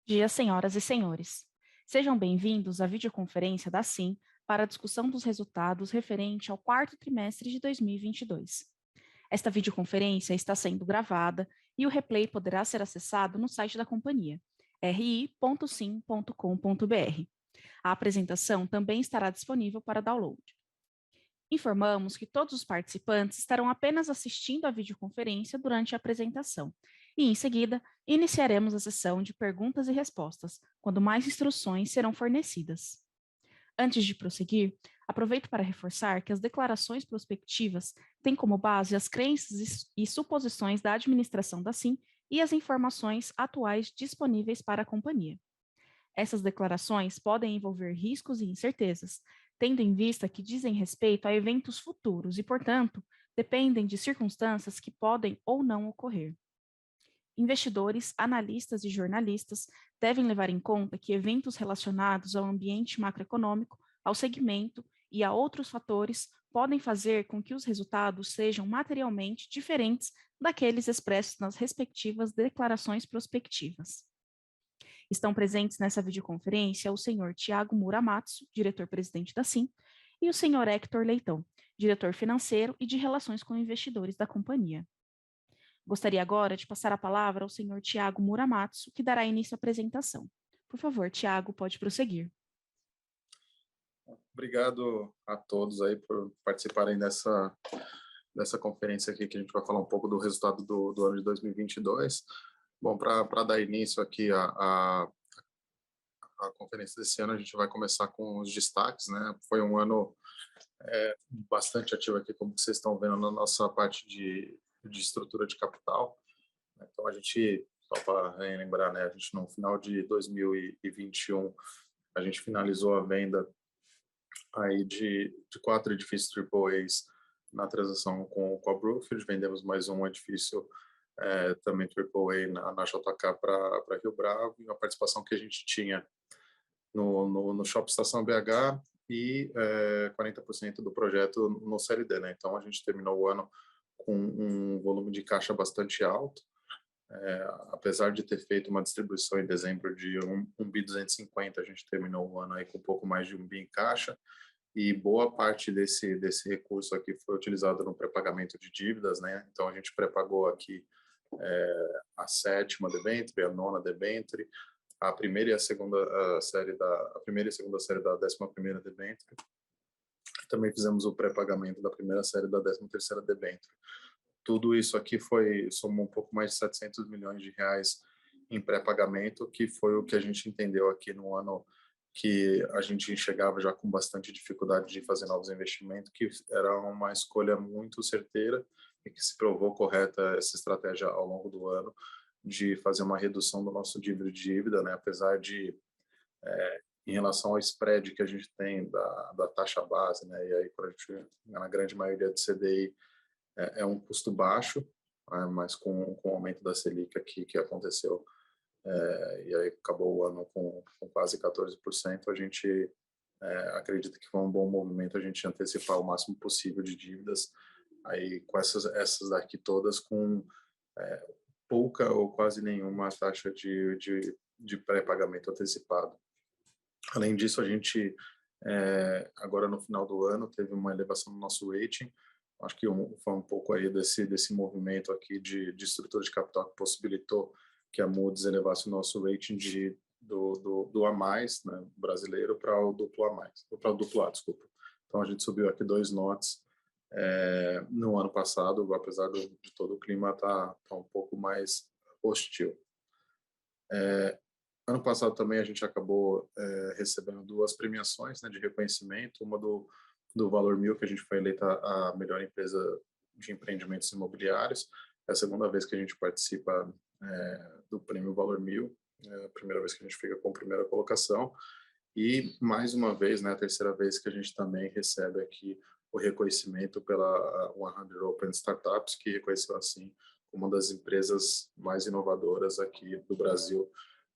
Dia, senhoras e senhores. Sejam bem-vindos à videoconferência da SIM para a discussão dos resultados referente ao quarto trimestre de 2022. Esta videoconferência está sendo gravada e o replay poderá ser acessado no site da companhia, ri.sim.com.br. A apresentação também estará disponível para download. Informamos que todos os participantes estarão apenas assistindo à videoconferência durante a apresentação e, em seguida, iniciaremos a sessão de perguntas e respostas, quando mais instruções serão fornecidas. Antes de prosseguir, aproveito para reforçar que as declarações prospectivas têm como base as crenças e suposições da administração da SIM e as informações atuais disponíveis para a companhia. Essas declarações podem envolver riscos e incertezas, tendo em vista que dizem respeito a eventos futuros e, portanto, dependem de circunstâncias que podem ou não ocorrer. Investidores, analistas e jornalistas devem levar em conta que eventos relacionados ao ambiente macroeconômico, ao segmento e a outros fatores podem fazer com que os resultados sejam materialmente diferentes daqueles expressos nas respectivas declarações prospectivas. Estão presentes nessa videoconferência o senhor Tiago Muramatsu, diretor-presidente da SIM, e o senhor Hector Leitão, diretor financeiro e de relações com investidores da companhia. Gostaria agora de passar a palavra ao senhor Tiago Muramatsu, que dará início à apresentação. Por favor, Tiago, pode prosseguir. Obrigado a todos aí por participarem dessa conferência aqui, que a gente vai falar um pouco do resultado do ano de 2022. Bom, para dar início aqui a conferência desse ano, a gente vai começar com os destaques, né? Foi um ano bastante ativo aqui, como vocês estão vendo na nossa parte de estrutura de capital. Então, a gente, só para relembrar, né, a gente no final de 2021, a gente finalizou a venda aí de 4 edifícios AAAs na transação com a Brookfield, vendemos mais um edifício também AAA na JK para Rio Bravo, e uma participação que a gente tinha no Shopping Estação BH e 40% do projeto no Série D, né? Então a gente terminou o ano com um volume de caixa bastante alto, apesar de ter feito uma distribuição em dezembro de 1.250 bi, a gente terminou o ano aí com um pouco mais de 1 bi em caixa, e boa parte desse recurso aqui foi utilizado no pré-pagamento de dívidas, né? Então a gente pré-pagou aqui a 7ª debênture, a 9ª debênture, a primeira e a segunda série da 11ª debênture. Também fizemos o pré-pagamento da primeira série da 13ª debênture. Tudo isso aqui somou um pouco mais de 700 milhões de reais em pré-pagamento, que foi o que a gente entendeu aqui no ano que a gente enxergava já com bastante dificuldade de fazer novos investimentos, que era uma escolha muito certeira e que se provou correta essa estratégia ao longo do ano, de fazer uma redução do nosso nível de dívida, né? Apesar de, em relação ao spread que a gente tem da taxa base, né? E aí, na grande maioria do CDI, é um custo baixo, né? Mas com o aumento da Selic aqui que aconteceu, e aí acabou o ano com quase 14%, a gente acredita que foi um bom movimento a gente antecipar o máximo possível de dívidas, aí com essas daqui todas com pouca ou quase nenhuma taxa de pré-pagamento antecipado. Além disso, a gente, agora no final do ano, teve uma elevação no nosso rating. Acho que foi um pouco aí desse movimento aqui de estrutura de capital que possibilitou que a Moody's elevasse o nosso rating do A+, né, brasileiro, para o duplo A+, para o duplo A, desculpa. Então, a gente subiu aqui 2 notches no ano passado, apesar de todo o clima tá um pouco mais hostil. Ano passado também a gente acabou recebendo 2 premiações, né, de reconhecimento, uma do Valor 1000, que a gente foi eleita a melhor empresa de empreendimentos imobiliários. É a segunda vez que a gente participa do prêmio Valor 1000, a primeira vez que a gente fica com a primeira colocação, e mais uma vez, né, a terceira vez que a gente também recebe aqui o reconhecimento pela 100 Open Startups, que reconheceu assim como uma das empresas mais inovadoras aqui do Brasil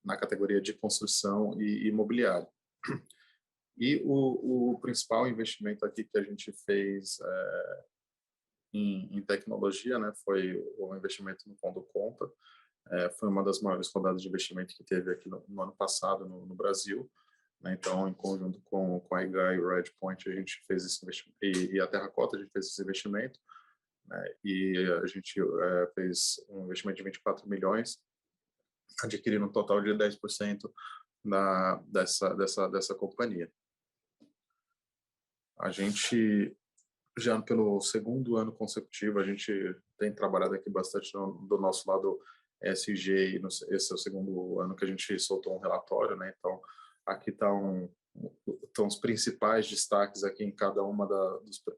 na categoria de construção e imobiliário. E o principal investimento aqui que a gente fez em tecnologia, né, foi o investimento no Fundo Conta. foi uma das maiores rodadas de investimento que teve aqui no ano passado no Brasil, né? Então, em conjunto com a IGA e o Redpoint, a gente fez esse investimento, e a Terracota, a gente fez esse investimento, né? E a gente fez um investimento de 24 milhões, adquirindo um total de 10% dessa companhia. A gente, já pelo segundo ano consecutivo, a gente tem trabalhado aqui bastante do nosso lado ESG, e esse é o segundo ano que a gente soltou um relatório, né? Então, aqui estão os principais destaques aqui em cada uma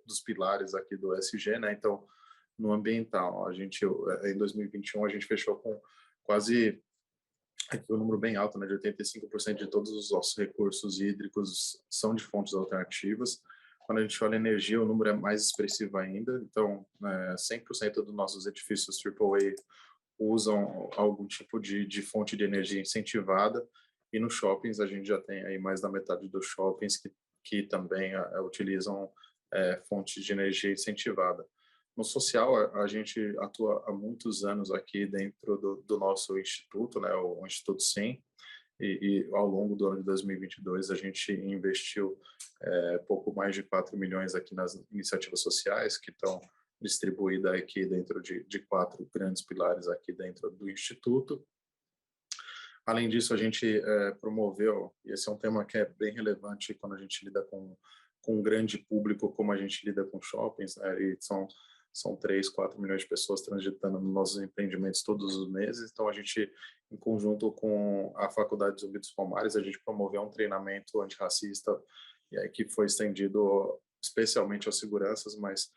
dos pilares aqui do ESG, né? Então, no ambiental, a gente, em 2021, a gente fechou com quase, aqui um número bem alto, né? De 85% de todos os nossos recursos hídricos são de fontes alternativas. Quando a gente olha a energia, o número é mais expressivo ainda. Então, 100% dos nossos edifícios AAA usam algum tipo de fonte de energia incentivada. E nos shoppings, a gente já tem aí mais da metade dos shoppings que também utilizam fontes de energia incentivada. No social, a gente atua há muitos anos aqui dentro do nosso instituto, né, o Instituto SIM, e ao longo do ano de 2022 a gente investiu pouco mais de 4 milhões aqui nas iniciativas sociais que estão distribuídas aqui dentro de 4 grandes pilares aqui dentro do Instituto. Além disso, a gente promoveu, e esse é um tema que é bem relevante quando a gente lida com um grande público, como a gente lida com shoppings, né? E são 3, 4 milhões de pessoas transitando nos nossos empreendimentos todos os meses. Então, a gente, em conjunto com a Faculdade Zumbi dos Palmares, a gente promoveu um treinamento antirracista, e aí que foi estendido especialmente aos seguranças, mas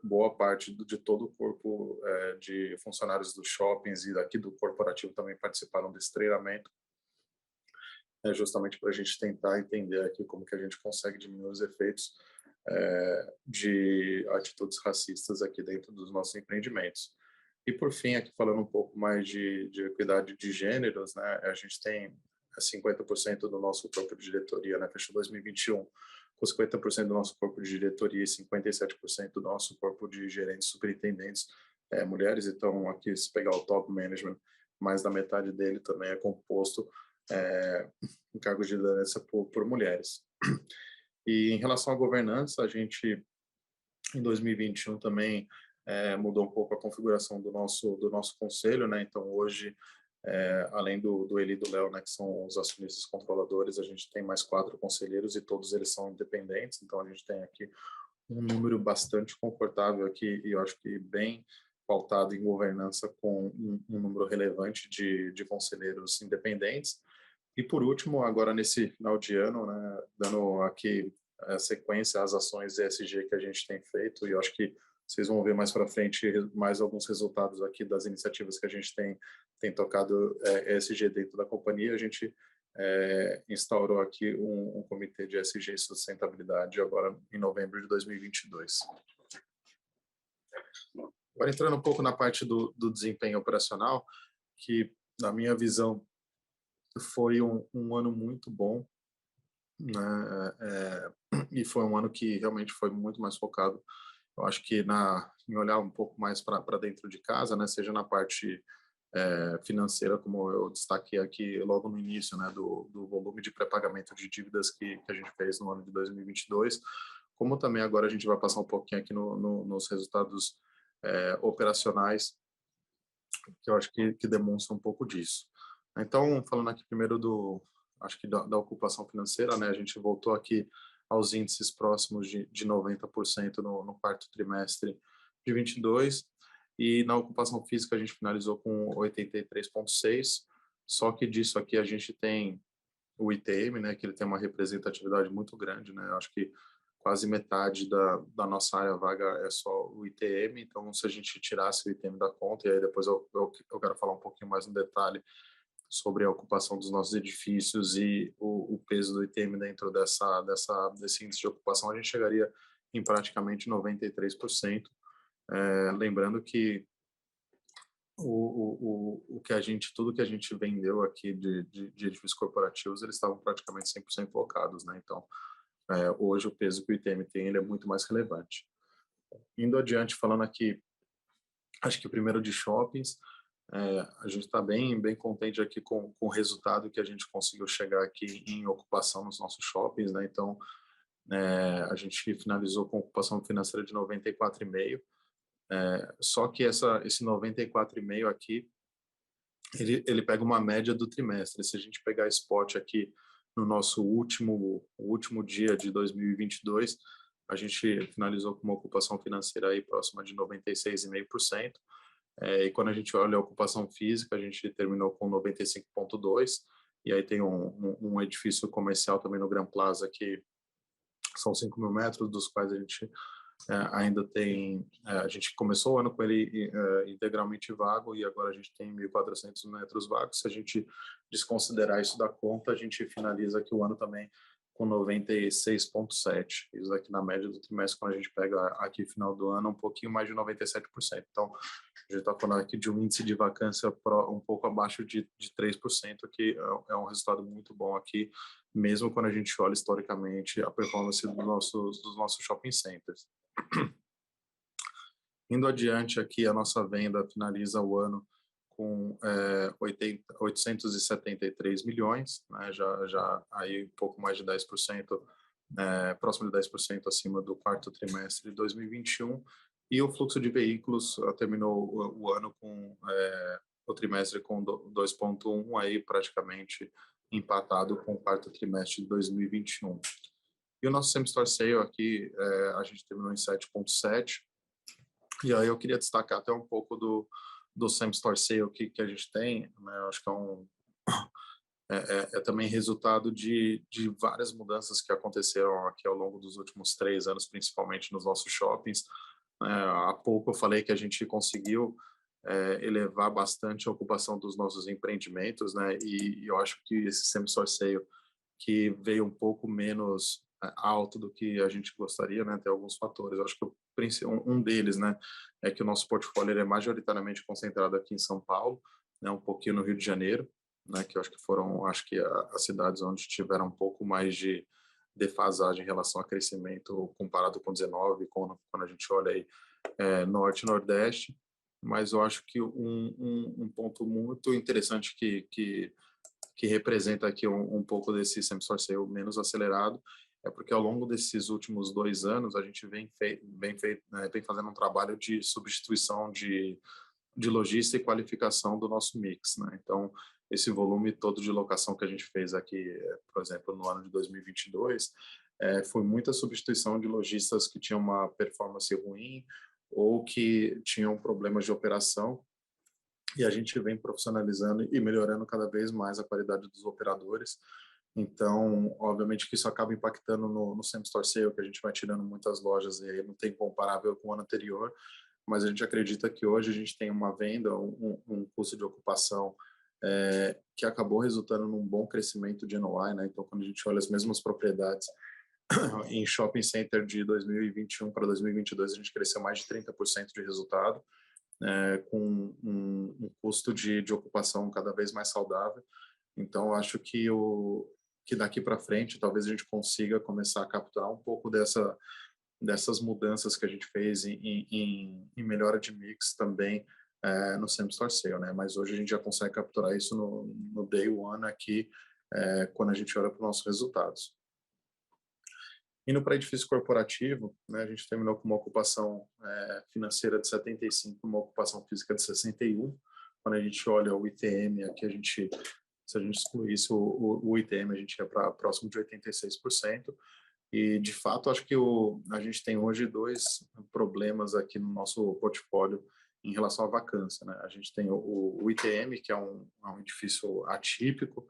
boa parte de todo o corpo de funcionários dos shoppings e daqui do corporativo também participaram desse treinamento, justamente para a gente tentar entender aqui como que a gente consegue diminuir os efeitos de atitudes racistas aqui dentro dos nossos empreendimentos. E por fim, aqui falando um pouco mais de equidade de gêneros, né, a gente tem 50% do nosso corpo de diretoria, né, fechou 2021 com 50% do nosso corpo de diretoria e 57% do nosso corpo de gerentes superintendentes mulheres. Então, aqui, se pegar o top management, mais da metade dele também é composto em cargos de liderança por mulheres. E em relação à governança, a gente, em 2021, também mudou um pouco a configuração do nosso conselho, né? Então, hoje, além do Eli e do Léo, né, que são os acionistas controladores, a gente tem mais 4 conselheiros e todos eles são independentes. Então, a gente tem aqui um número bastante confortável aqui e eu acho que bem pautado em governança com um número relevante de conselheiros independentes. E por último, agora nesse final de ano, né, dando aqui sequência às ações ESG que a gente tem feito, e eu acho que vocês vão ver mais para frente mais alguns resultados aqui das iniciativas que a gente tem tocado ESG dentro da companhia. A gente instaurou aqui um comitê de ESG e sustentabilidade agora em novembro de 2022. Agora entrando um pouco na parte do desempenho operacional, que na minha visão foi um ano muito bom, né? E foi um ano que realmente foi muito mais focado, eu acho que em olhar um pouco mais para dentro de casa, né? Seja na parte financeira, como eu destaquei aqui logo no início, né? Do volume de pré-pagamento de dívidas que a gente fez no ano de 2022, como também agora a gente vai passar um pouquinho aqui nos resultados operacionais, que eu acho que demonstra um pouco disso. Então, falando aqui primeiro acho que da ocupação financeira, né? A gente voltou aqui aos índices próximos de 90% no quarto trimestre de 22, e na ocupação física a gente finalizou com 83,6%, só que disso aqui a gente tem o ITM, né? Que ele tem uma representatividade muito grande, né? Eu acho que quase metade da nossa área vaga é só o ITM, então se a gente tirasse o ITM da conta, e aí depois eu quero falar um pouquinho mais no detalhe sobre a ocupação dos nossos edifícios e o peso do ITM dentro desse índice de ocupação, a gente chegaria em praticamente 93%, lembrando que tudo que a gente vendeu aqui de edifícios corporativos, eles estavam praticamente 100% locados, né? Então, hoje o peso que o ITM tem, ele é muito mais relevante. Indo adiante, falando aqui, acho que primeiro de shoppings, A gente está bem contente aqui com o resultado que a gente conseguiu chegar aqui em ocupação nos nossos shoppings, né? Então, a gente finalizou com ocupação financeira de 94,5%. Só que esse 94,5% aqui, ele pega uma média do trimestre. Se a gente pegar spot aqui no nosso último dia de 2022, a gente finalizou com uma ocupação financeira aí próxima de 96,5%. E quando a gente olha a ocupação física, a gente terminou com 95,2%. E aí tem um edifício comercial também no Grand Plaza que são 5.000 metros, dos quais a gente ainda tem, a gente começou o ano com ele integralmente vago e agora a gente tem 1.400 metros vagos. Se a gente desconsiderar isso da conta, a gente finaliza aqui o ano também com 96,7%. Isso aqui na média do trimestre, quando a gente pega aqui final do ano, um pouquinho mais de 97%. Então, a gente está falando aqui de um índice de vacância um pouco abaixo de 3%, que é um resultado muito bom aqui, mesmo quando a gente olha historicamente a performance dos nossos shopping centers. Indo adiante aqui, a nossa venda finaliza o ano com 873 milhões, né, já aí um pouco mais de 10%, próximo de 10% acima do quarto trimestre de 2021, e o fluxo de veículos terminou o ano com o trimestre com 2,1, aí praticamente empatado com o quarto trimestre de 2021. E o nosso same-store sale aqui, a gente terminou em 7,7. E aí eu queria destacar até um pouco do same-store sale que a gente tem, né? Eu acho que é também resultado de várias mudanças que aconteceram aqui ao longo dos últimos 3 anos, principalmente nos nossos shoppings. Há pouco eu falei que a gente conseguiu elevar bastante a ocupação dos nossos empreendimentos, né? E eu acho que esse same-store sale que veio um pouco menos alto do que a gente gostaria, né? Tem alguns fatores. Eu acho que um deles, né, é que o nosso portfólio é majoritariamente concentrado aqui em São Paulo, né? Um pouquinho no Rio de Janeiro, né? Que eu acho que foram, as cidades onde tiveram um pouco mais de defasagem em relação a crescimento comparado com 19, quando a gente olha aí Norte e Nordeste. Mas eu acho que um ponto muito interessante que representa aqui um pouco desse same-store sale menos acelerado, é porque ao longo desses últimos 2 anos a gente vem fazendo um trabalho de substituição de logística e qualificação do nosso mix, né? Então, esse volume todo de locação que a gente fez aqui, por exemplo, no ano de 2022, foi muita substituição de lojistas que tinham uma performance ruim ou que tinham problemas de operação, e a gente vem profissionalizando e melhorando cada vez mais a qualidade dos operadores. Então, obviamente que isso acaba impactando no same-store sale, que a gente vai tirando muitas lojas e aí não tem comparável com o ano anterior, mas a gente acredita que hoje a gente tem uma venda, um custo de ocupação que acabou resultando num bom crescimento de NOI, né? Então, quando a gente olha as mesmas propriedades em shopping center de 2021 para 2022, a gente cresceu mais de 30% de resultado, com um custo de ocupação cada vez mais saudável. Então, acho que daqui para frente, talvez a gente consiga começar a capturar um pouco dessas mudanças que a gente fez em melhora de mix também no same-store sale, né? Mas hoje a gente já consegue capturar isso no day one aqui, quando a gente olha para os nossos resultados. Indo para edifício corporativo, né, a gente terminou com uma ocupação financeira de 75, uma ocupação física de 61. Quando a gente olha o ITM, aqui se a gente excluísse o ITM, a gente ia para próximo de 86%. E, de fato, acho que a gente tem hoje 2 problemas aqui no nosso portfólio em relação à vacância, né? A gente tem o ITM, que é um edifício atípico.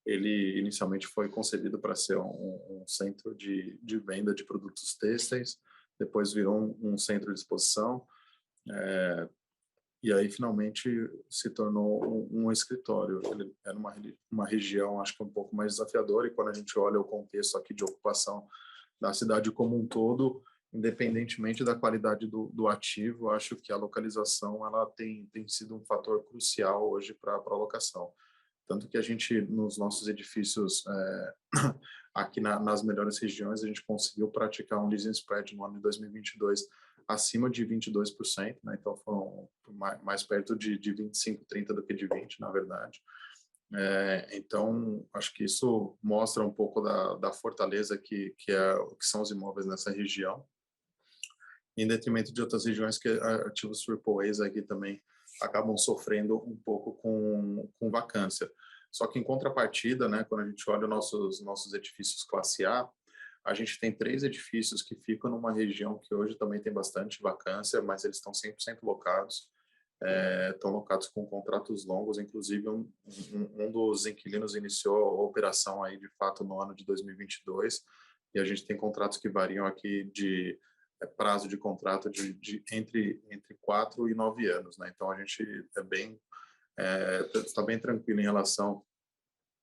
Ele inicialmente foi concebido para ser um centro de venda de produtos têxteis, depois virou um centro de exposição, e aí finalmente se tornou um escritório. Ele era uma região, acho que um pouco mais desafiadora, e quando a gente olha o contexto aqui de ocupação da cidade como um todo, independentemente da qualidade do ativo, acho que a localização ela tem sido um fator crucial hoje para a locação. Tanto que a gente, nos nossos edifícios, aqui nas melhores regiões, a gente conseguiu praticar um leasing spread no ano de 2022 acima de 22%, né? Então foram mais perto de 25, 30 do que de 20, na verdade. Então, acho que isso mostra um pouco da fortaleza que são os imóveis nessa região, em detrimento de outras regiões que ativos AAAs aqui também acabam sofrendo um pouco com vacância. Só que em contrapartida, né, quando a gente olha nossos edifícios classe A gente tem 3 edifícios que ficam numa região que hoje também tem bastante vacância, mas eles estão 100% locados, estão locados com contratos longos, inclusive um dos inquilinos iniciou a operação aí de fato no ano de 2022, e a gente tem contratos que variam aqui de prazo de contrato entre 4 e 9 anos, né? Então a gente está bem tranquilo em relação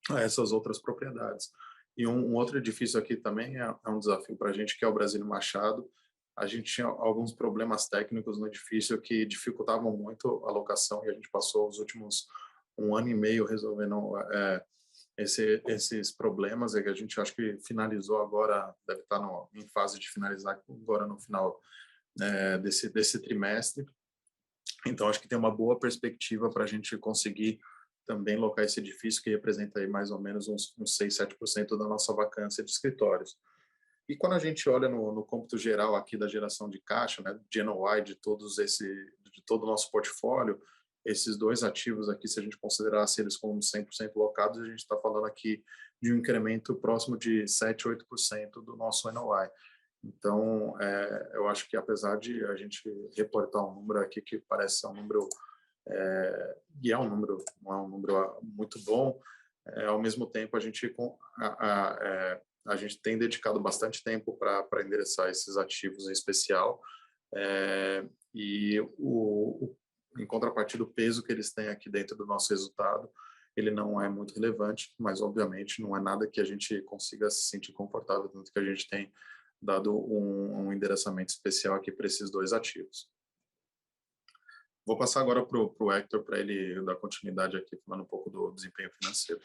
a essas outras propriedades. E um outro edifício aqui também é um desafio para a gente, que é o Brasílio Machado. A gente tinha alguns problemas técnicos no edifício que dificultavam muito a locação, e a gente passou os últimos 1 ano e meio resolvendo esses problemas, que a gente acho que finalizou agora, deve estar em fase de finalizar agora no final desse trimestre. Então, acho que tem uma boa perspectiva para a gente conseguir também locar esse edifício, que representa aí mais ou menos uns 6, 7% da nossa vacância de escritórios. E quando a gente olha no cômputo geral aqui da geração de caixa, né, de NOI, de todo o nosso portfólio, esses 2 ativos aqui, se a gente considerasse eles como 100% locados, a gente está falando aqui de um incremento próximo de 7, 8% do nosso NOI. Então, eu acho que apesar de a gente reportar um número aqui que parece ser um número, e é um número, não é um número muito bom, ao mesmo tempo a gente tem dedicado bastante tempo para endereçar esses ativos em especial, e em contrapartida, o peso que eles têm aqui dentro do nosso resultado, ele não é muito relevante, mas obviamente não é nada que a gente consiga se sentir confortável, tanto que a gente tem dado um endereçamento especial aqui para esses 2 ativos. Vou passar agora para o Hector, para ele dar continuidade aqui, falando um pouco do desempenho financeiro.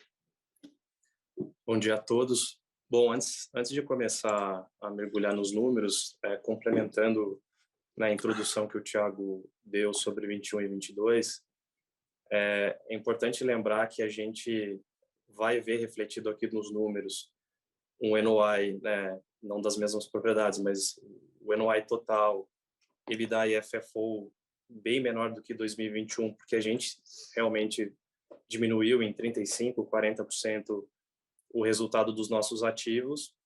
Bom dia a todos. Bom, antes de começar a mergulhar nos números, complementando na introdução que o Thiago deu sobre 21 e 22, é importante lembrar que a gente vai ver refletido aqui nos números um NOI, né, não das mesmas propriedades, mas o NOI total, EBITDA e FFO bem menor do que 2021, porque a gente realmente diminuiu em 35%, 40% o resultado dos nossos ativos,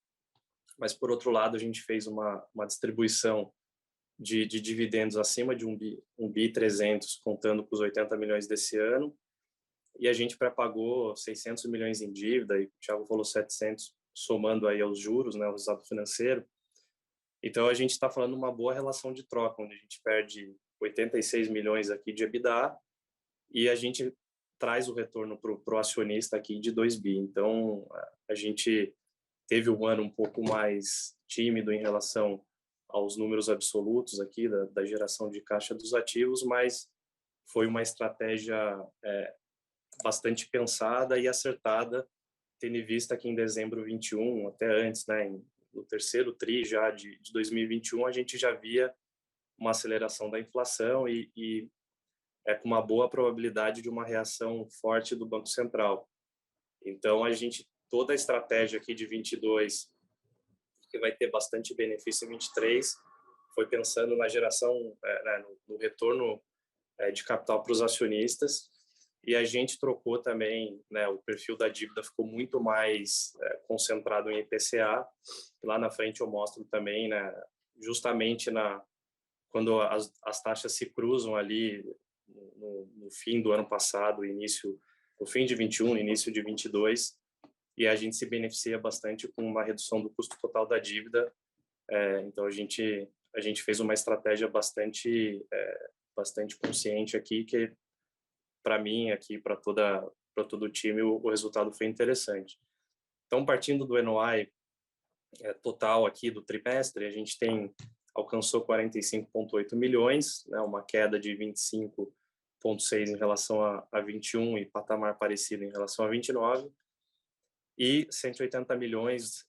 mas por outro lado a gente fez uma distribuição de dividendos acima de 1 bi 300, contando com os 80 milhões desse ano, e a gente pré-pagou 600 milhões em dívida, e o Thiago falou 700, somando aí aos juros, né, o resultado financeiro. Então a gente está falando uma boa relação de troca, onde a gente perde 86 milhões aqui de EBITDA e a gente traz o retorno para o acionista aqui de 2 bi. Então a gente teve um ano um pouco mais tímido em relação aos números absolutos aqui da geração de caixa dos ativos, mas foi uma estratégia bastante pensada e acertada, tendo em vista que em dezembro 21, até antes, né, no terceiro tri já de 2021, a gente já via uma aceleração da inflação e com uma boa probabilidade de uma reação forte do Banco Central. Então, toda a estratégia aqui de 22, que vai ter bastante benefício em 23, foi pensando na geração, no retorno de capital para os acionistas, e a gente trocou também, né, o perfil da dívida ficou muito mais concentrado em IPCA. Lá na frente eu mostro também, né, justamente quando as taxas se cruzam ali no fim do ano passado, no fim de 21, início de 22, e a gente se beneficia bastante com uma redução do custo total da dívida. Então a gente fez uma estratégia bastante consciente aqui, que para mim aqui, para todo o time, o resultado foi interessante. Então, partindo do NOI total aqui do trimestre, a gente alcançou 45,8 milhões, né, uma queda de 25,6 em relação a 21 e patamar parecido em relação a 29, e 180 milhões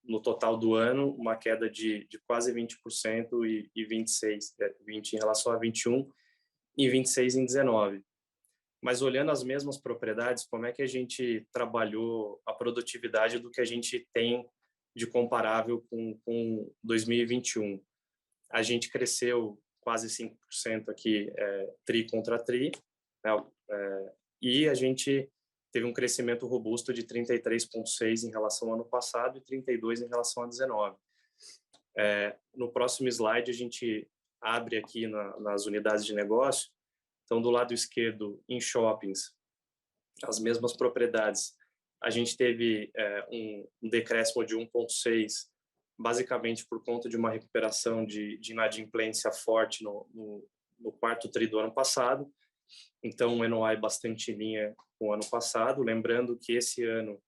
no total do ano, uma queda de quase 20% e 20 em relação a 21 e 26 em 19. Mas olhando as mesmas propriedades, como é que a gente trabalhou a produtividade do que a gente tem de comparável com 2021? A gente cresceu quase 5% aqui, TRI contra TRI, né? E a gente teve um crescimento robusto de 33,6% em relação ao ano passado e 32% em relação a 19. No próximo slide, a gente abre aqui nas unidades de negócio. Então, do lado esquerdo, em shoppings, as mesmas propriedades, a gente teve um decréscimo de 1,6%, basicamente por conta de uma recuperação de inadimplência forte no quarto TRI do ano passado. Então, o NOI bastante em linha com o ano passado. Lembrando que esse ano,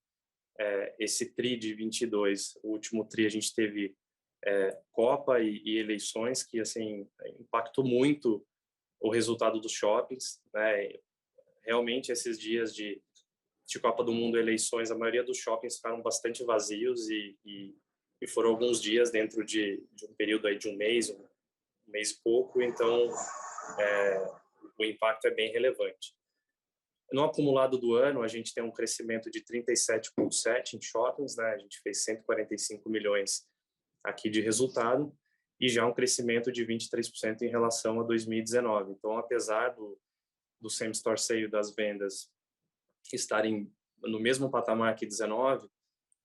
esse TRI de 22, o último TRI, a gente teve Copa e eleições, que assim impactou muito o resultado dos shoppings, né? Realmente, esses dias de Copa do Mundo e eleições, a maioria dos shoppings ficaram bastante vazios e foram alguns dias dentro de um período aí de um mês e pouco. Então, o impacto é bem relevante. No acumulado do ano, a gente tem um crescimento de 37,7% em shoppings, né? A gente fez 145 milhões aqui de resultado e já um crescimento de 23% em relação a 2019. Então, apesar do same-store sale das vendas estarem no mesmo patamar que 19,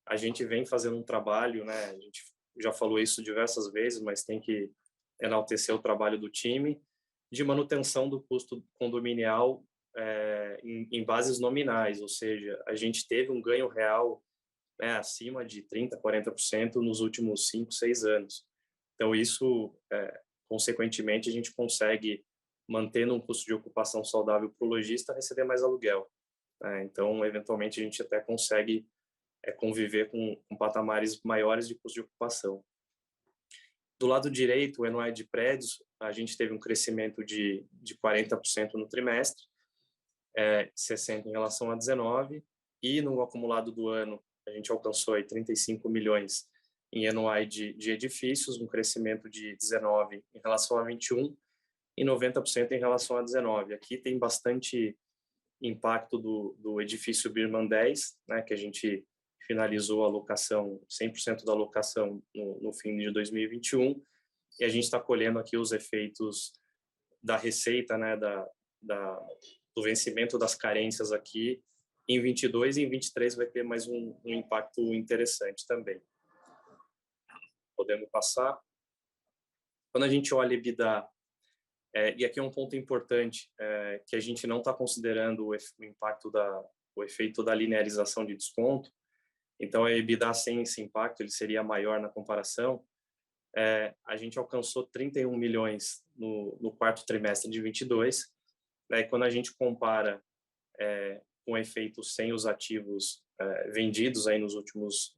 a gente vem fazendo um trabalho, né? A gente já falou isso diversas vezes, mas tem que enaltecer o trabalho do time de manutenção do custo condominial em bases nominais, ou seja, a gente teve um ganho real, né, acima de 30%, 40% nos últimos 5, 6 anos. Então, isso, consequentemente, a gente consegue, mantendo um custo de ocupação saudável para o lojista, receber mais aluguel. Então, eventualmente, a gente até consegue conviver com patamares maiores de custo de ocupação. Do lado direito, o NOI de prédios, a gente teve um crescimento de 40% no trimestre, 60% em relação a 19, e no acumulado do ano, a gente alcançou aí 35 milhões em NOI de edifícios, um crescimento de 19 em relação a 21 e 90% em relação a 19. Aqui tem bastante impacto do edifício Birman 10, né, que a gente finalizou a locação, 100% da locação no fim de 2021, e a gente está colhendo aqui os efeitos da receita, né, do vencimento das carências aqui em 22, e em 23 vai ter mais um impacto interessante também. Podemos passar. Quando a gente olha EBITDA, e aqui é um ponto importante, que a gente não está considerando o impacto o efeito da linearização de desconto. Então, a EBITDA sem esse impacto, ele seria maior na comparação. A gente alcançou 31 milhões no quarto trimestre de 22. E quando a gente compara com o efeito sem os ativos vendidos aí no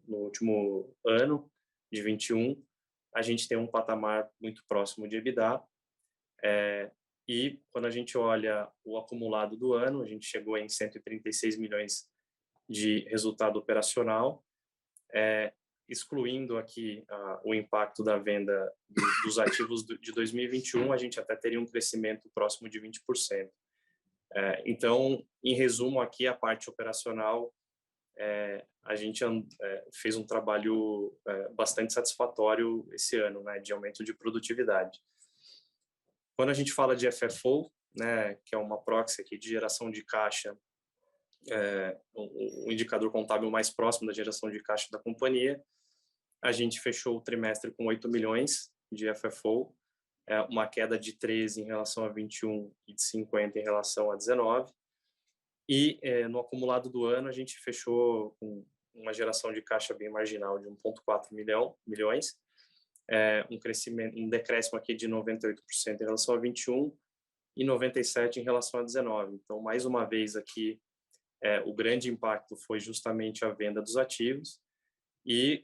último ano, de 21, a gente tem um patamar muito próximo de EBITDA. E quando a gente olha o acumulado do ano, a gente chegou em 136 milhões de resultado operacional, excluindo aqui o impacto da venda dos ativos de 2021, a gente até teria um crescimento próximo de 20%. Então, em resumo, aqui a parte operacional, a gente fez um trabalho bastante satisfatório esse ano, né, de aumento de produtividade. Quando a gente fala de FFO, né, que é uma proxy aqui de geração de caixa, o indicador contábil mais próximo da geração de caixa da companhia, a gente fechou o trimestre com 8 milhões de FFO, uma queda de 13 em relação a 21 e de 50 em relação a 19. E no acumulado do ano, a gente fechou com uma geração de caixa bem marginal de 1,4 milhões, um decréscimo aqui de 98% em relação a 21 e 97% em relação a 19. Então, mais uma vez aqui, o grande impacto foi justamente a venda dos ativos e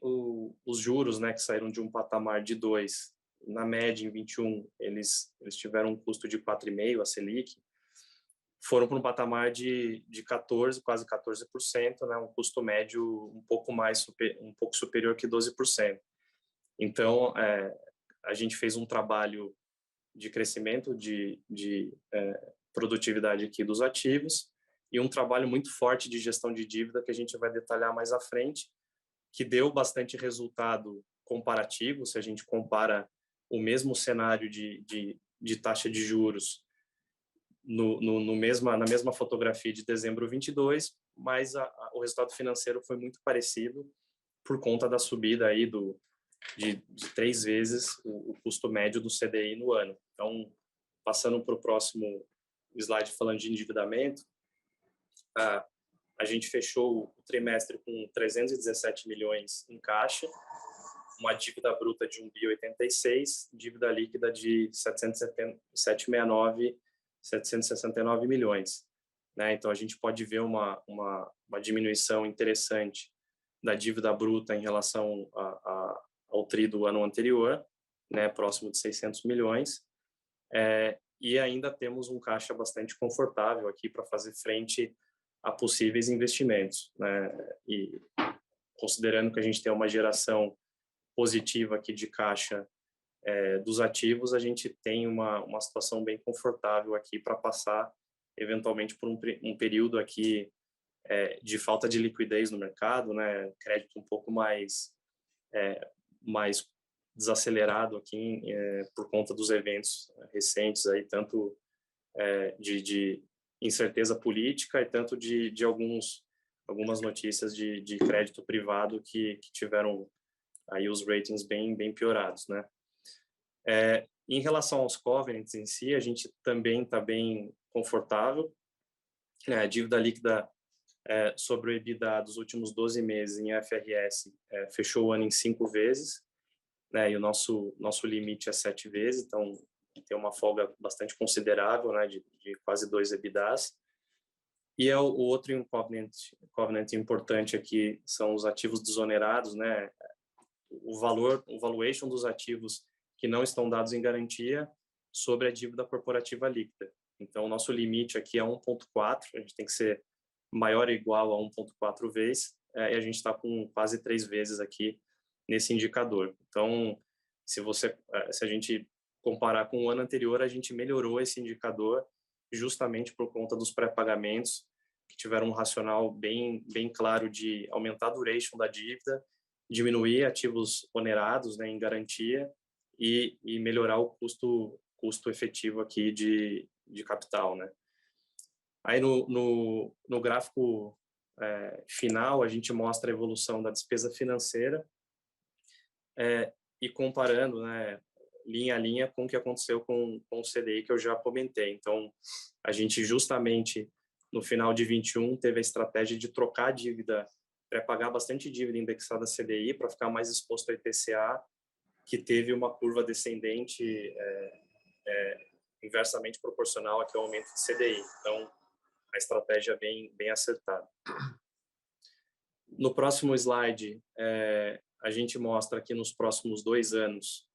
os juros, né, que saíram de um patamar de 2, na média em 21, eles tiveram um custo de 4,5, a Selic, foram para um patamar de 14, quase 14%, né, um custo médio um pouco superior que 12%. Então, a gente fez um trabalho de crescimento de produtividade aqui dos ativos e um trabalho muito forte de gestão de dívida que a gente vai detalhar mais à frente, que deu bastante resultado comparativo. Se a gente compara o mesmo cenário de taxa de juros na mesma fotografia de dezembro 22, mas o resultado financeiro foi muito parecido por conta da subida aí de 3 vezes o custo médio do CDI no ano. Então, passando para o próximo slide falando de endividamento, a gente fechou o trimestre com 317 milhões em caixa, uma dívida bruta de 1,86 bi, dívida líquida de 769 milhões. Né? Então, a gente pode ver uma diminuição interessante da dívida bruta em relação ao TRI do ano anterior, né? Próximo de 600 milhões. E ainda temos um caixa bastante confortável aqui para fazer frente a possíveis investimentos, né? E considerando que a gente tem uma geração positiva aqui de caixa dos ativos, a gente tem uma situação bem confortável aqui para passar eventualmente por um período aqui de falta de liquidez no mercado, né? Crédito um pouco mais desacelerado aqui por conta dos eventos recentes aí, tanto de incerteza política e tanto de algumas notícias de crédito privado que tiveram aí os ratings bem piorados, né? Em relação aos covenants em si, a gente também está bem confortável. A dívida líquida sobre o EBITDA dos últimos 12 meses em IFRS fechou o ano em 5 vezes, né? E o nosso limite é 7 vezes, então tem uma folga bastante considerável, né? De quase 2 EBITDAs. E o outro covenant importante aqui são os ativos desonerados, né? O valuation dos ativos que não estão dados em garantia sobre a dívida corporativa líquida. Então, o nosso limite aqui é 1,4, a gente tem que ser maior ou igual a 1,4 vezes, e a gente está com quase 3 vezes aqui nesse indicador. Então, se a gente comparar com o ano anterior, a gente melhorou esse indicador justamente por conta dos pré-pagamentos, que tiveram um racional bem claro de aumentar a duration da dívida, diminuir ativos onerados, né, em garantia e melhorar o custo efetivo aqui de capital, né? Aí no gráfico final a gente mostra a evolução da despesa financeira e comparando, né, linha a linha com o que aconteceu com o CDI que eu já comentei. Então, a gente justamente no final de 21 teve a estratégia de trocar a dívida, pré-pagar bastante dívida indexada a CDI para ficar mais exposto ao IPCA, que teve uma curva descendente inversamente proporcional aqui ao aumento de CDI. Então, a estratégia é bem acertada. No próximo slide, a gente mostra que nos próximos 2 anos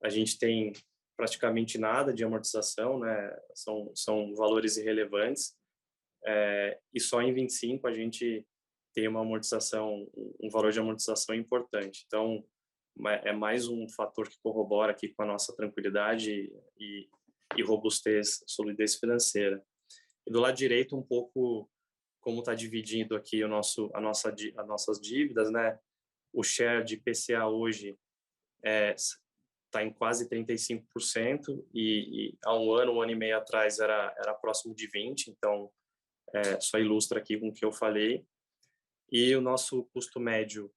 a gente tem praticamente nada de amortização, né? São valores irrelevantes. E só em 25 a gente tem uma amortização, um valor de amortização importante. Então, é mais um fator que corrobora aqui com a nossa tranquilidade e robustez, solidez financeira. E do lado direito, um pouco como está dividindo aqui as nossas dívidas, né? O share de IPCA hoje está em quase 35% e há um ano e meio atrás era próximo de 20%, então só ilustra aqui com o que eu falei. E o nosso custo médio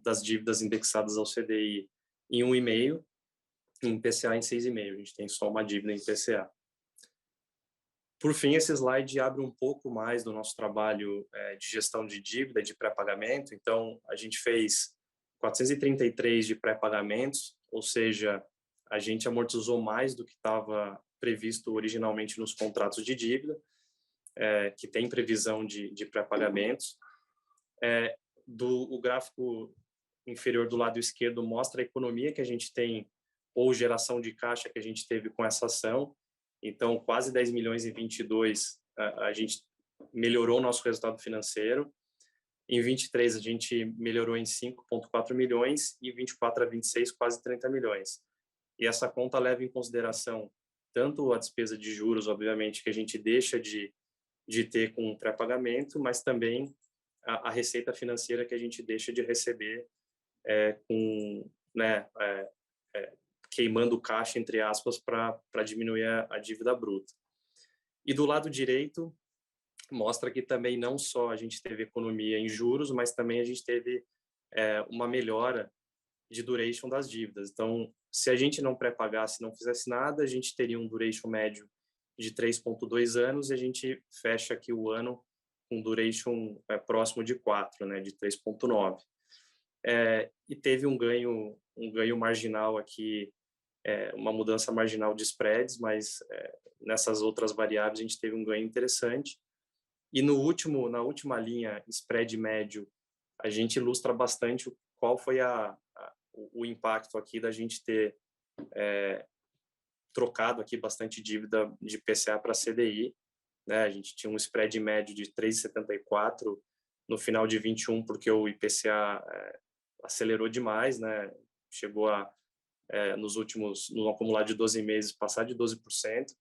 das dívidas indexadas ao CDI em 1,5%, em IPCA em 6,5%. A gente tem só uma dívida em IPCA. Por fim, esse slide abre um pouco mais do nosso trabalho de gestão de dívida, de pré-pagamento. Então, a gente fez 433 de pré-pagamentos, ou seja, a gente amortizou mais do que estava previsto originalmente nos contratos de dívida, que tem previsão de pré-pagamentos. O gráfico inferior do lado esquerdo mostra a economia que a gente tem, ou geração de caixa que a gente teve com essa ação. Então, quase 10 milhões em 22 a gente melhorou o nosso resultado financeiro. Em 23, a gente melhorou em 5,4 milhões e 24 a 26, quase 30 milhões. E essa conta leva em consideração tanto a despesa de juros, obviamente, que a gente deixa de ter com o pré-pagamento, mas também a receita financeira que a gente deixa de receber com, né, queimando caixa, entre aspas, para diminuir a dívida bruta. E do lado direito, mostra que também não só a gente teve economia em juros, mas também a gente teve uma melhora de duration das dívidas. Então, se a gente não pré-pagasse, não fizesse nada, a gente teria um duration médio de 3,2 anos e a gente fecha aqui o ano com duration próximo de 4, né, de 3,9. E teve um ganho marginal aqui, uma mudança marginal de spreads, mas nessas outras variáveis a gente teve um ganho interessante. E na última linha, spread médio, a gente ilustra bastante qual foi o impacto aqui da gente ter trocado aqui bastante dívida de IPCA para CDI, né? A gente tinha um spread médio de 3,74 no final de 21, porque o IPCA acelerou demais, né? Chegou a, no acumulado de 12 meses, passar de 12%.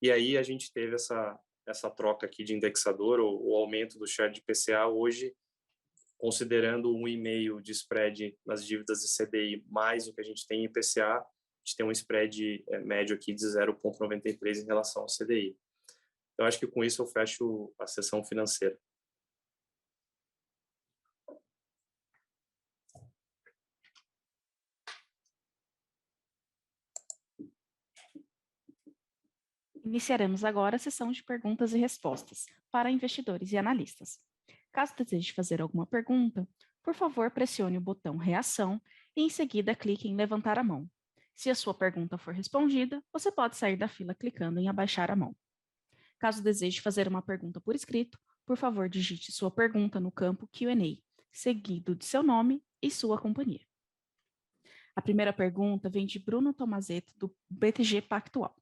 E aí a gente teve essa troca aqui de indexador, o aumento do share de IPCA hoje, considerando 1,5 de spread nas dívidas de CDI mais o que a gente tem em IPCA, a gente tem um spread médio aqui de 0,93 em relação ao CDI. Então, acho que com isso eu fecho a sessão financeira. Iniciaremos agora a sessão de perguntas e respostas para investidores e analistas. Caso deseje fazer alguma pergunta, por favor, pressione o botão Reação e, em seguida, clique em Levantar a mão. Se a sua pergunta for respondida, você pode sair da fila clicando em Abaixar a mão. Caso deseje fazer uma pergunta por escrito, por favor, digite sua pergunta no campo Q&A, seguido de seu nome e sua companhia. A primeira pergunta vem de Bruno Tomazetto, do BTG Pactual.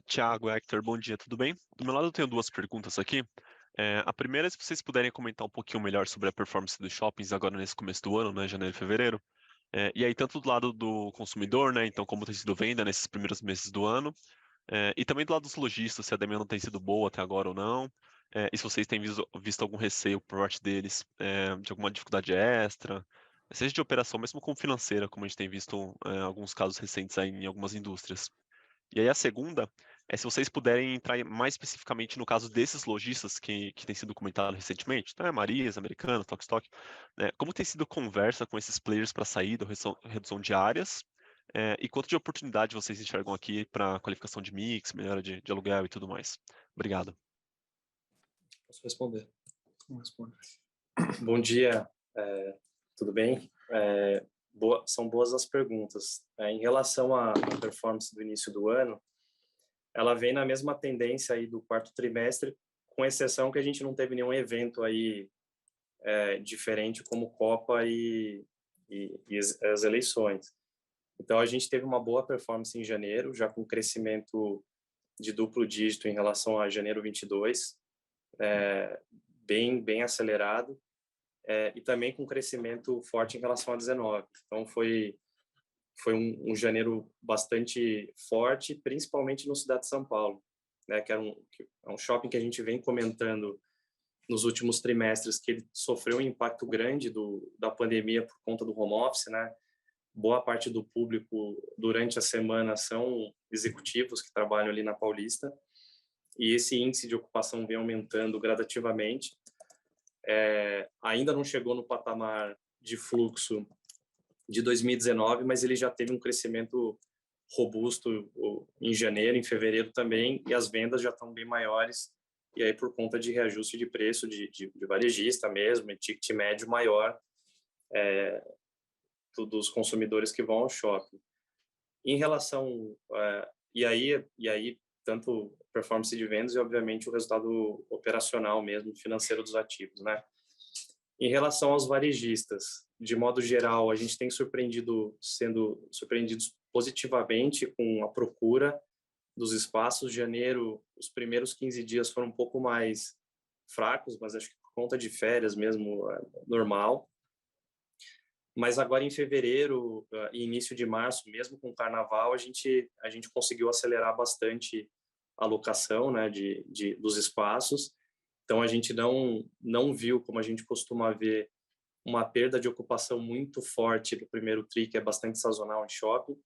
Tiago, Hector, bom dia, tudo bem? Do meu lado eu tenho duas perguntas aqui. A primeira é se vocês puderem comentar um pouquinho melhor sobre a performance dos shoppings agora nesse começo do ano, né, janeiro e fevereiro. E aí tanto do lado do consumidor, né, então como tem sido venda nesses primeiros meses do ano, e também do lado dos lojistas, se a demanda tem sido boa até agora ou não, e se vocês têm visto algum receio por parte deles, de alguma dificuldade extra, seja de operação, mesmo como financeira, como a gente tem visto alguns casos recentes aí em algumas indústrias. E aí a segunda é se vocês puderem entrar mais especificamente no caso desses lojistas que tem sido comentado recentemente, né? Marias, Americanas, Tok, né? Como tem sido conversa com esses players para saída ou redução de áreas, e quanto de oportunidade vocês enxergam aqui para qualificação de mix, melhora de aluguel e tudo mais. Obrigado. Posso responder? Bom dia, tudo bem? São boas as perguntas. Em relação à performance do início do ano, ela vem na mesma tendência aí do quarto trimestre, com exceção que a gente não teve nenhum evento aí diferente como Copa e as eleições. Então, a gente teve uma boa performance em janeiro, já com crescimento de duplo dígito em relação a janeiro 22, bem acelerado. E também com crescimento forte em relação a 19. Então, foi um janeiro bastante forte, principalmente no Cidade de São Paulo, né, que é um shopping que a gente vem comentando nos últimos trimestres, que ele sofreu um impacto grande da pandemia por conta do home office, né? Boa parte do público durante a semana são executivos que trabalham ali na Paulista, e esse índice de ocupação vem aumentando gradativamente. Ainda não chegou no patamar de fluxo de 2019, mas ele já teve um crescimento robusto em janeiro, em fevereiro também, e as vendas já estão bem maiores, e aí por conta de reajuste de preço de varejista mesmo, e ticket médio maior dos consumidores que vão ao shopping. Em relação... E aí tanto performance de vendas e, obviamente, o resultado operacional mesmo, financeiro dos ativos, né? Em relação aos varejistas, de modo geral, a gente tem sendo surpreendidos positivamente com a procura dos espaços. Janeiro, os primeiros 15 dias foram um pouco mais fracos, mas acho que por conta de férias mesmo, é normal. Mas agora em fevereiro e início de março, mesmo com o carnaval, a gente conseguiu acelerar bastante a locação, né, dos espaços. Então a gente não viu, como a gente costuma ver, uma perda de ocupação muito forte do primeiro tri, que é bastante sazonal em shopping.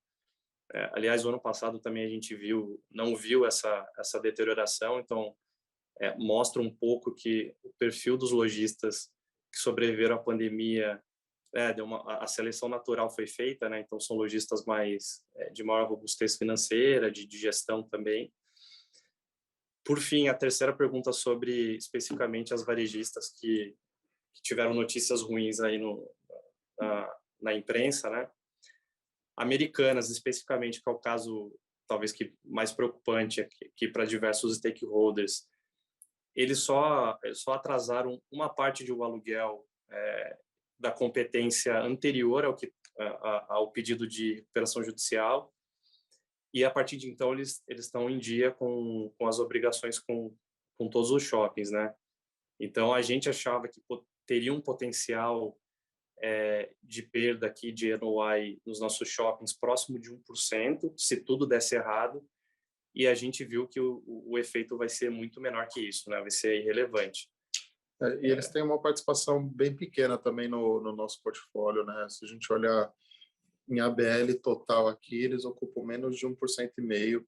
Aliás, o ano passado também a gente não viu essa deterioração, então mostra um pouco que o perfil dos lojistas que sobreviveram à pandemia, a seleção natural foi feita, né? Então são lojistas de maior robustez financeira, de gestão também. Por fim, a terceira pergunta sobre especificamente as varejistas que tiveram notícias ruins aí na imprensa, né? Americanas, especificamente, que é o caso talvez que mais preocupante aqui para diversos stakeholders, eles só atrasaram uma parte de um aluguel da competência anterior ao pedido de recuperação judicial, e a partir de então eles estão em dia com as obrigações com todos os shoppings, né? Então a gente achava que teria um potencial de perda aqui de NOI nos nossos shoppings próximo de 1%, se tudo desse errado, e a gente viu que o efeito vai ser muito menor que isso, né? Vai ser irrelevante. E eles têm uma participação bem pequena também no nosso portfólio, né? Se a gente olhar em ABL total aqui, eles ocupam menos de 1,5%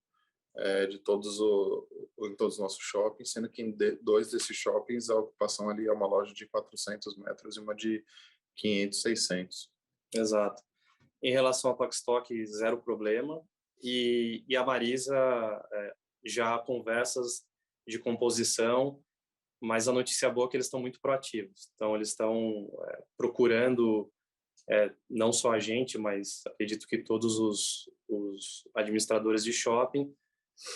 de todos os nossos shoppings, sendo que em 2 desses shoppings a ocupação ali é uma loja de 400 metros e uma de 500, 600. Exato. Em relação ao Tokstok, zero problema. E a Marisa, já há conversas de composição, mas a notícia boa é que eles estão muito proativos. Então, eles estão procurando, não só a gente, mas acredito que todos os administradores de shopping,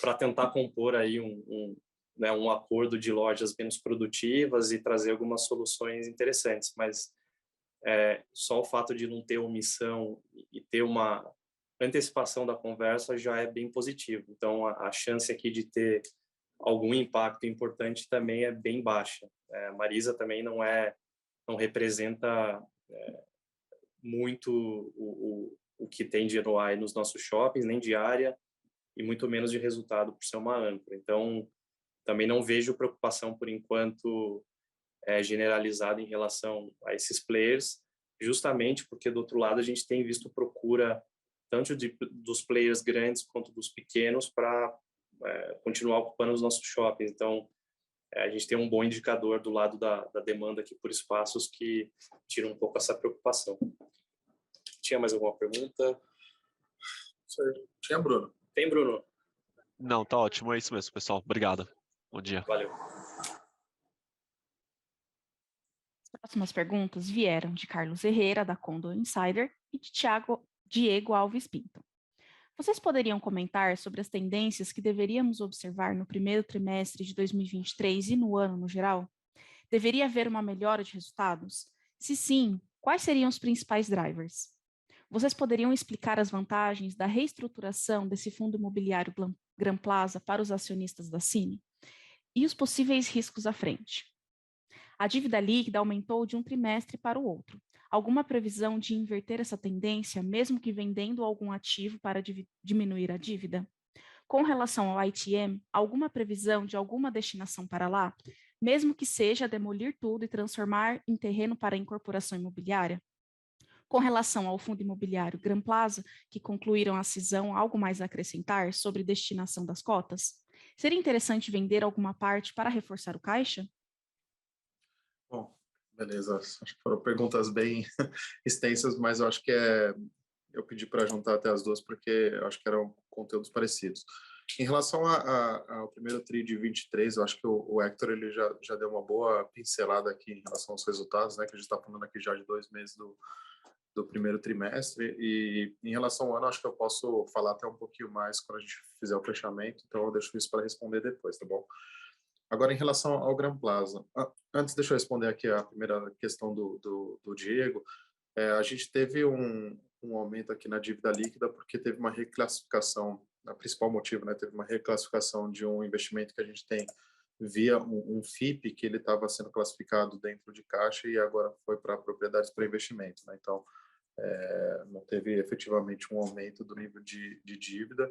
para tentar compor aí um acordo de lojas menos produtivas e trazer algumas soluções interessantes. Mas só o fato de não ter omissão e ter uma antecipação da conversa já é bem positivo. Então, a chance aqui de ter algum impacto importante também é bem baixa. A Marisa também não representa muito o que tem de ROI nos nossos shoppings, nem de área, e muito menos de resultado por ser uma âncora. Então, também não vejo preocupação, por enquanto, generalizada em relação a esses players, justamente porque, do outro lado, a gente tem visto procura tanto dos players grandes quanto dos pequenos para continuar ocupando os nossos shoppings. Então, a gente tem um bom indicador do lado da demanda aqui por espaços que tira um pouco essa preocupação. Tinha mais alguma pergunta? Tinha, Bruno. Tem, Bruno? Não, tá ótimo. É isso mesmo, pessoal. Obrigado. Bom dia. Valeu. As próximas perguntas vieram de Carlos Herrera, da Condo Insider, e de Diego Alves Pinto. Vocês poderiam comentar sobre as tendências que deveríamos observar no primeiro trimestre de 2023 e no ano no geral? Deveria haver uma melhora de resultados? Se sim, quais seriam os principais drivers? Vocês poderiam explicar as vantagens da reestruturação desse fundo imobiliário Gran Plaza para os acionistas da Cine? E os possíveis riscos à frente? A dívida líquida aumentou de um trimestre para o outro. Alguma previsão de inverter essa tendência, mesmo que vendendo algum ativo para diminuir a dívida? Com relação ao ITM, alguma previsão de alguma destinação para lá, mesmo que seja demolir tudo e transformar em terreno para incorporação imobiliária? Com relação ao fundo imobiliário Gran Plaza, que concluíram a cisão, algo mais a acrescentar sobre destinação das cotas? Seria interessante vender alguma parte para reforçar o caixa? Bom, beleza. Acho que foram perguntas bem extensas, mas eu acho que eu pedi para juntar até as duas porque eu acho que eram conteúdos parecidos. Em relação ao primeiro TRI de 23, eu acho que o Hector ele já deu uma boa pincelada aqui em relação aos resultados, né? Que a gente está falando aqui já de 2 meses do primeiro trimestre. E em relação ao ano, acho que eu posso falar até um pouquinho mais quando a gente fizer o fechamento. Então eu deixo isso para responder depois, tá bom? Agora, em relação ao Gran Plaza, antes deixa eu responder aqui a primeira questão do Diego. A gente teve um aumento aqui na dívida líquida porque teve uma reclassificação principal motivo, né? Teve uma reclassificação de um investimento que a gente tem via um FIP, que ele estava sendo classificado dentro de caixa e agora foi para propriedades para investimento, né? Então, não teve efetivamente um aumento do nível de dívida,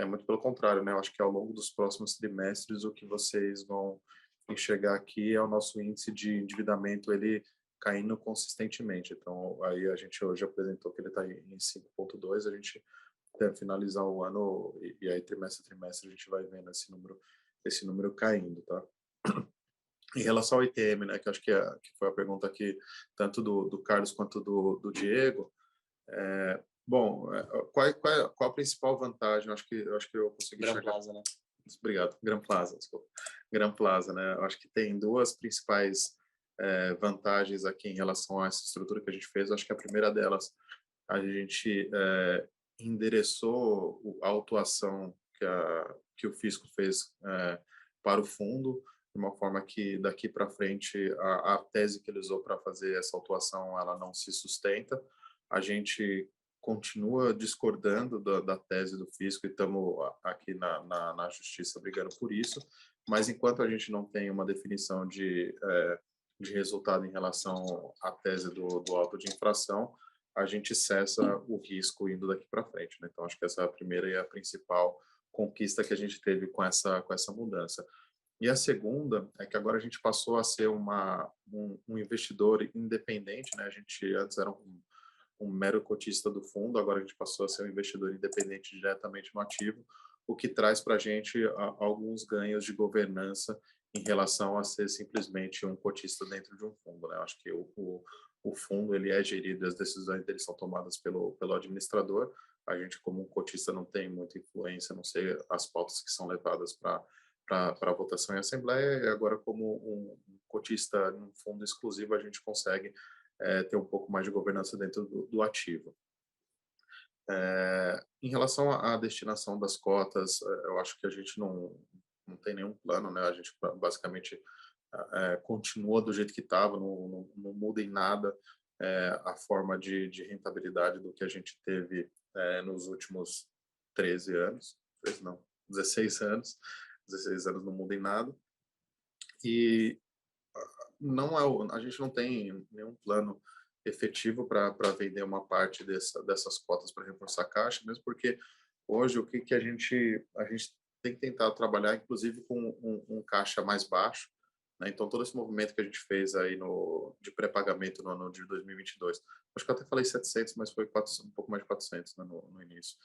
muito pelo contrário, né? Eu acho que ao longo dos próximos trimestres o que vocês vão enxergar aqui é o nosso índice de endividamento, ele caindo consistentemente. Então, aí a gente hoje apresentou que ele está em 5,2, a gente deve finalizar o ano e aí trimestre a trimestre a gente vai vendo esse número caindo, tá? Em relação ao ITM, né, que acho que foi a pergunta aqui, tanto do Carlos quanto do Diego, bom, qual a principal vantagem? Eu acho que eu consegui Gran chegar. Plaza, né? Obrigado, Gran Plaza, desculpa. Gran Plaza, né? Eu acho que tem duas principais vantagens aqui em relação a essa estrutura que a gente fez. Eu acho que a primeira delas, a gente endereçou a autuação que o fisco fez para o fundo, de uma forma que daqui para frente a tese que ele usou para fazer essa autuação ela não se sustenta. A gente continua discordando da tese do fisco e estamos aqui na justiça brigando por isso, mas enquanto a gente não tem uma definição de resultado em relação à tese do auto de infração, a gente cessa o risco indo daqui para frente, né? Então, acho que essa é a primeira e a principal conquista que a gente teve com essa mudança. E a segunda é que agora a gente passou a ser um investidor independente, né? A gente antes era um mero cotista do fundo, agora a gente passou a ser um investidor independente diretamente no ativo, o que traz para a gente alguns ganhos de governança em relação a ser simplesmente um cotista dentro de um fundo, né? Eu acho que o fundo ele é gerido, as decisões dele são tomadas pelo administrador. A gente, como um cotista, não tem muita influência, não sei as pautas que são levadas para a votação em assembleia, e agora, como um cotista num fundo exclusivo, a gente consegue ter um pouco mais de governança dentro do ativo. Em relação à destinação das cotas, eu acho que a gente não tem nenhum plano, né? A gente basicamente continua do jeito que estava, não muda em nada a forma de rentabilidade do que a gente teve nos últimos 13 anos, 16 anos. 16 anos não muda em nada. E a gente não tem nenhum plano efetivo para vender uma parte dessas cotas para reforçar a caixa, mesmo porque hoje o que a gente tem que tentar trabalhar, inclusive com um caixa mais baixo, né? Então todo esse movimento que a gente fez aí de pré-pagamento no ano de 2022, acho que eu até falei 700, mas foi um pouco mais de 400, né, no início.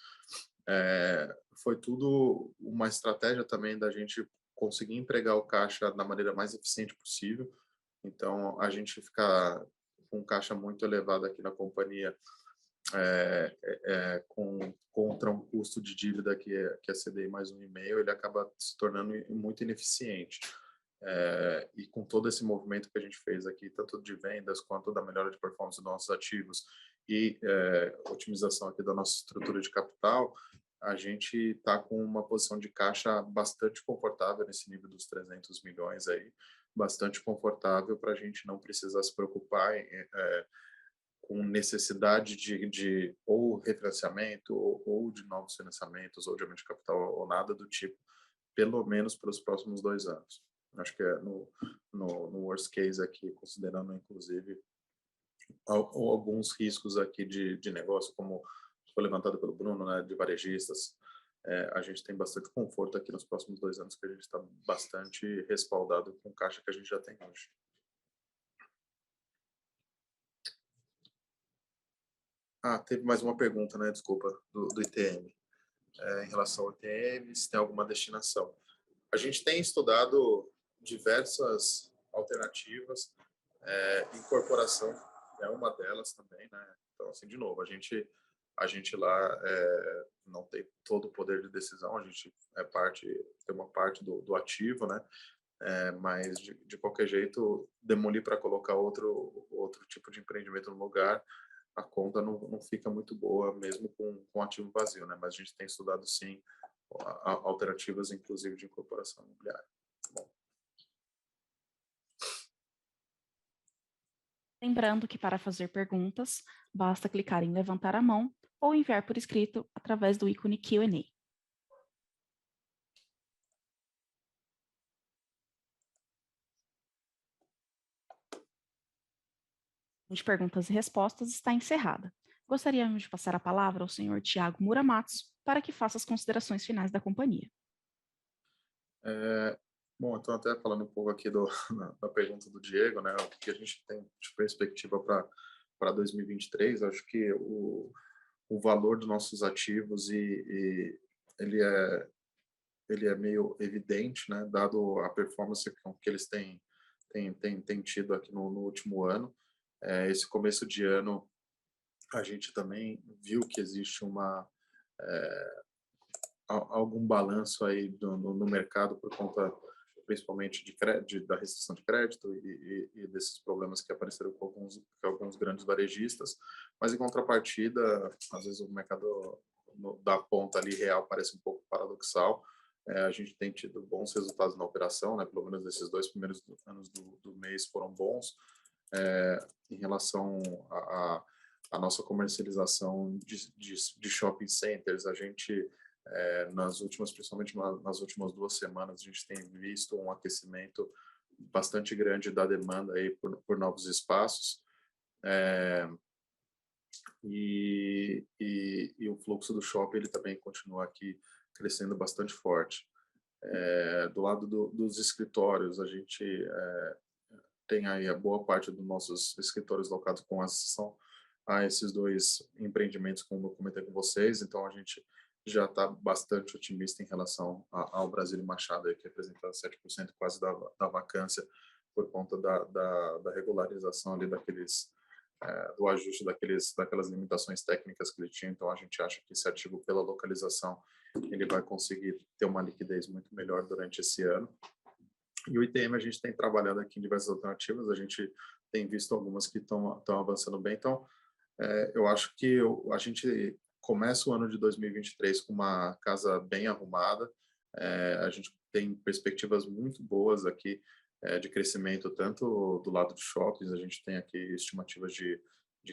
Foi tudo uma estratégia também da gente conseguir empregar o caixa da maneira mais eficiente possível. Então, a gente ficar com um caixa muito elevado aqui na companhia, contra um custo de dívida que é CDI mais 1,5, ele acaba se tornando muito ineficiente. E com todo esse movimento que a gente fez aqui, tanto de vendas quanto da melhora de performance dos nossos ativos e otimização aqui da nossa estrutura de capital, a gente está com uma posição de caixa bastante confortável nesse nível dos 300 milhões aí, bastante confortável para a gente não precisar se preocupar com necessidade de ou refinanciamento ou de novos financiamentos ou de aumento de capital ou nada do tipo, pelo menos para os próximos 2 anos. Acho que no worst case aqui, considerando inclusive alguns riscos aqui de negócio, como foi levantado pelo Bruno, né, de varejistas, a gente tem bastante conforto aqui nos próximos 2 anos, que a gente está bastante respaldado com o caixa que a gente já tem hoje. Teve mais uma pergunta, né, desculpa, do ITM. Em relação ao ITM, se tem alguma destinação. A gente tem estudado diversas alternativas, incorporação é uma delas também, né? Então, assim, de novo, a gente lá não tem todo o poder de decisão, a gente tem uma parte do ativo, né? Mas de qualquer jeito, demolir para colocar outro tipo de empreendimento no lugar, a conta não fica muito boa, mesmo com ativo vazio, né? Mas a gente tem estudado, sim, alternativas, inclusive, de incorporação imobiliária. Bom. Lembrando que para fazer perguntas, basta clicar em levantar a mão ou enviar por escrito através do ícone Q&A. De perguntas e respostas está encerrada. Gostaríamos de passar a palavra ao senhor Tiago Muramatos para que faça as considerações finais da companhia. Bom, então até falando um pouco aqui da pergunta do Diego, né, o que a gente tem de perspectiva para 2023, acho que o valor dos nossos ativos e ele é meio evidente, né, dado a performance que eles têm tido aqui no último ano. Esse começo de ano, a gente também viu que existe algum balanço aí no mercado por conta principalmente da restrição de crédito e desses problemas que apareceram com alguns grandes varejistas, mas em contrapartida, às vezes o mercado da ponta ali real parece um pouco paradoxal. A gente tem tido bons resultados na operação, né? Pelo menos esses 2 primeiros anos do mês foram bons. Em relação à nossa comercialização de shopping centers, a gente principalmente nas últimas 2 semanas, a gente tem visto um aquecimento bastante grande da demanda aí por novos espaços, e o fluxo do shopping ele também continua aqui crescendo bastante forte. Do lado dos escritórios, a gente tem aí a boa parte dos nossos escritórios locados com acessão a esses 2 empreendimentos, como eu comentei com vocês, então a gente já está bastante otimista em relação ao Brasília Machado, que representa 7% quase da vacância, por conta da regularização ali do ajuste daquelas limitações técnicas que ele tinha. Então a gente acha que esse ativo, pela localização, ele vai conseguir ter uma liquidez muito melhor durante esse ano. E o ITM a gente tem trabalhado aqui em diversas alternativas, a gente tem visto algumas que estão avançando bem. Então, eu acho que a gente começa o ano de 2023 com uma casa bem arrumada. A gente tem perspectivas muito boas aqui de crescimento, tanto do lado de shoppings, a gente tem aqui estimativas de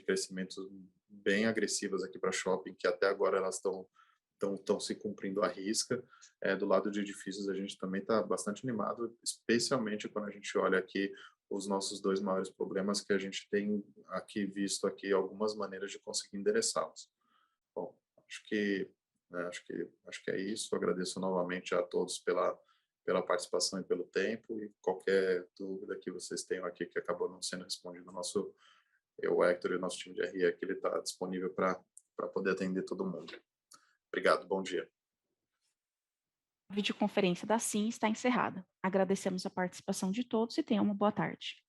crescimento bem agressivas aqui para shopping, que até agora elas estão se cumprindo à risca. Do lado de edifícios, a gente também está bastante animado, especialmente quando a gente olha aqui os nossos 2 maiores problemas, que a gente tem aqui visto aqui algumas maneiras de conseguir endereçá-los. Bom, acho que é isso. Agradeço novamente a todos pela participação e pelo tempo, e qualquer dúvida que vocês tenham aqui que acabou não sendo respondida, o Hector e o nosso time de RE aqui, ele está disponível para poder atender todo mundo. Obrigado, bom dia. A videoconferência da SIM está encerrada. Agradecemos a participação de todos e tenham uma boa tarde.